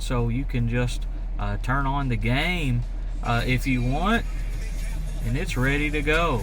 and so you can just turn on the game if you want, and it's ready to go.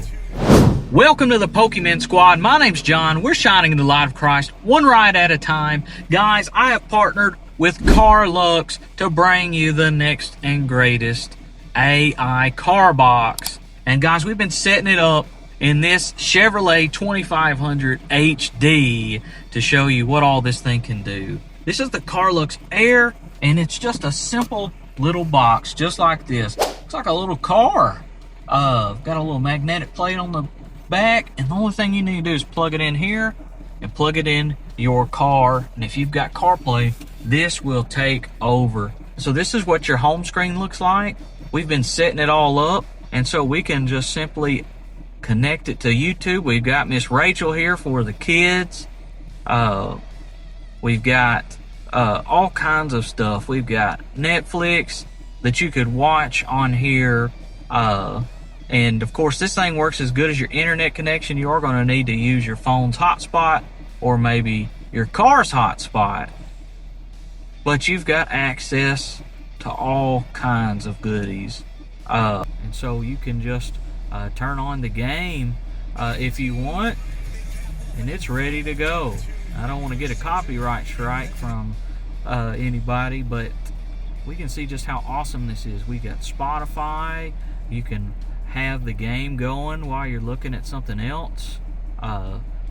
Welcome to the Pokemon Squad. My name's John. We're shining in the light of Christ, one ride at a time. Guys, I have partnered with Carluex to bring you the next and greatest AI Carbox. And guys, we've been setting it up in this Chevrolet 2500 HD to show you what all this thing can do. This is the Carluex Air, and it's just a simple little box, just like this. Looks like a little car. Got a little magnetic plate on the back, and the only thing you need to do is plug it in here and plug it in your car. And if you've got Carplay, this will take over. So this is what your home screen looks like. We've been setting it all up, and so we can just simply connect it to YouTube. We've got Miss Rachel here for the kids. We've got all kinds of stuff. We've got Netflix that you could watch on here. And of course, this thing works as good as your internet connection. You are going to need to use your phone's hotspot or maybe your car's hotspot. But you've got access to all kinds of goodies. And so you can just turn on the game if you want, and it's ready to go. I don't want to get a copyright strike from anybody, but we can see just how awesome this is. We got Spotify. You can have the game going while you're looking at something else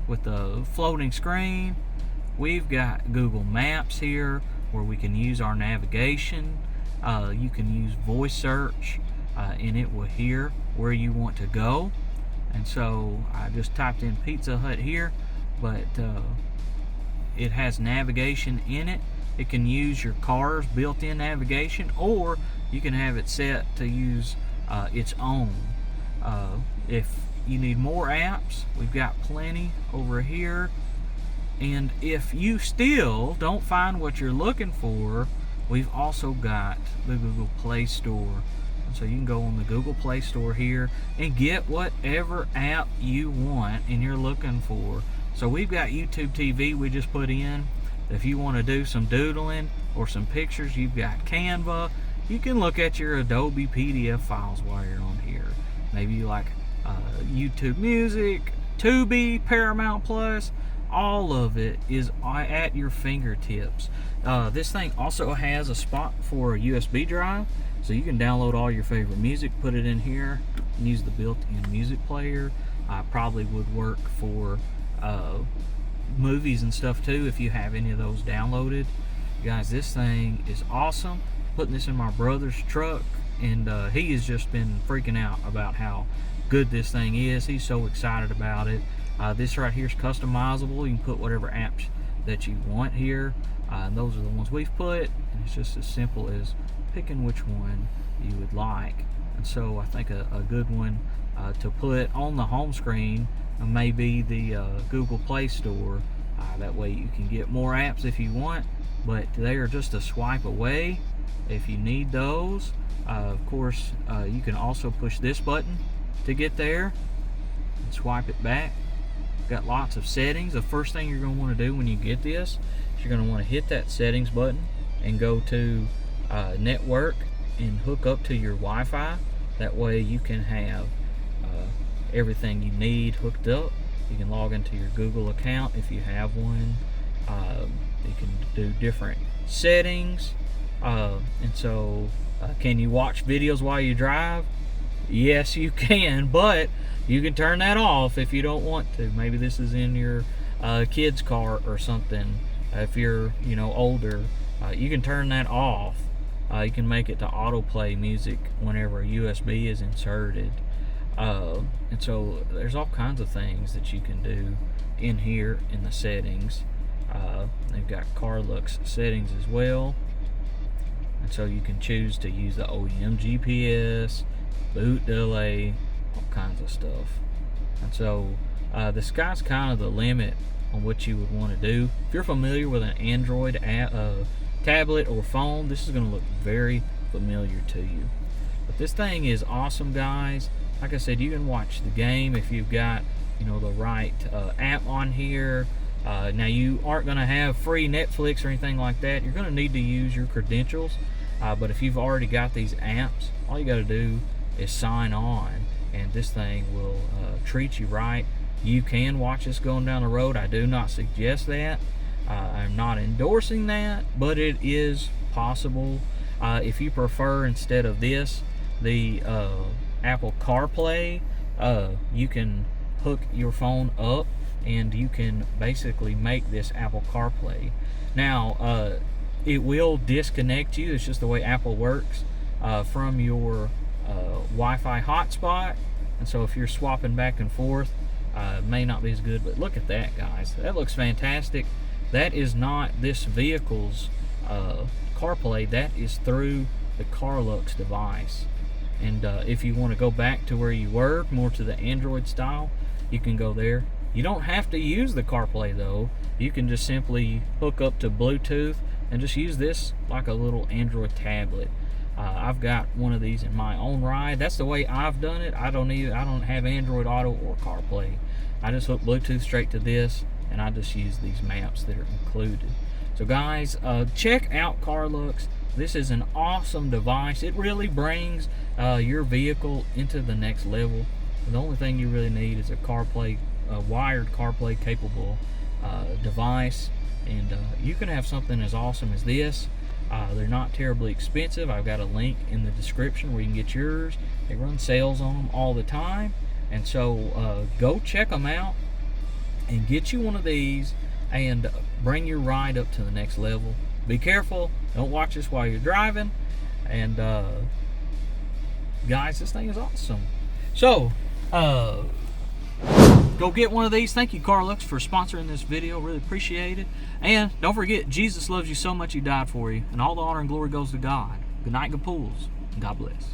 with the floating screen. We've got Google Maps here where we can use our navigation. You can use voice search and it will hear where you want to go. And so I just typed in Pizza Hut here, but it has navigation in it. It can use your car's built-in navigation, or you can have it set to use its own. If you need more apps, we've got plenty over here. And if you still don't find what you're looking for, we've also got the Google Play Store. And so you can go on the Google Play Store here and get whatever app you want and you're looking for. So we've got YouTube TV we just put in. If you want to do some doodling or some pictures, you've got Canva. You can look at your Adobe PDF files while you're on here. Maybe you like YouTube Music, Tubi, Paramount Plus. All of it is at your fingertips. This thing also has a spot for a USB drive, so you can download all your favorite music, put it in here, and use the built-in music player. Probably would work for movies and stuff too if you have any of those downloaded. Guys, this thing is awesome. Putting this in my brother's truck, and he has just been freaking out about how good this thing is. He's so excited about it. This right here is customizable. You can put whatever apps that you want here. And those are the ones we've put, and it's just as simple as picking which one you would like. And so I think a good one to put on the home screen may be the Google Play Store. That way you can get more apps if you want, but they are just a swipe away if you need those. Of course, you can also push this button to get there and swipe it back. Got lots of settings. The first thing you're going to want to do when you get this is you're going to want to hit that settings button and go to network and hook up to your Wi-Fi. That way you can have everything you need hooked up. You can log into your Google account if you have one. You can do different settings. And so can you watch videos while you drive? Yes, you can, but you can turn that off if you don't want to. Maybe this is in your kid's car or something. If you're older, you can turn that off. You can make it to autoplay music whenever a USB is inserted. And so there's all kinds of things that you can do in here in the settings. They've got Carluex settings as well. And so you can choose to use the OEM GPS, boot delay, all kinds of stuff. And so the sky's kind of the limit on what you would want to do. If you're familiar with an Android tablet or phone, this is going to look very familiar to you. But this thing is awesome, guys. Like I said, you can watch the game if you've got the right app on here. Now, you aren't going to have free Netflix or anything like that. You're going to need to use your credentials. But if you've already got these apps, all you got to do is sign on, and this thing will treat you right. You can watch this going down the road. I do not suggest that. I'm not endorsing that, but it is possible. If you prefer, instead of this, the Apple Carplay, you can hook your phone up and you can basically make this Apple CarPlay. Now, it will disconnect you. It's just the way Apple works, from your Wi-Fi hotspot. And so if you're swapping back and forth, it may not be as good. But look at that, guys. That looks fantastic. That is not this vehicle's CarPlay. That is through the Carluex device. And if you want to go back to where you were, more to the Android style, you can go there. You don't have to use the CarPlay though. You can just simply hook up to Bluetooth and just use this like a little Android tablet. I've got one of these in my own ride. That's the way I've done it. I don't have Android Auto or CarPlay. I just hook Bluetooth straight to this, and I just use these maps that are included. So guys, check out Carluex. This is an awesome device. It really brings your vehicle into the next level. And the only thing you really need is a CarPlay, wired CarPlay capable device, and you can have something as awesome as this. They're not terribly expensive. I've got a link in the description where you can get yours. They run sales on them all the time, and so go check them out and get you one of these and bring your ride up to the next level. Be careful, don't watch this while you're driving, and guys, this thing is awesome. So go get one of these. Thank you, Carluex, for sponsoring this video. Really appreciate it. And don't forget, Jesus loves you so much he died for you, and all the honor and glory goes to God. Good night, good pools, and God bless.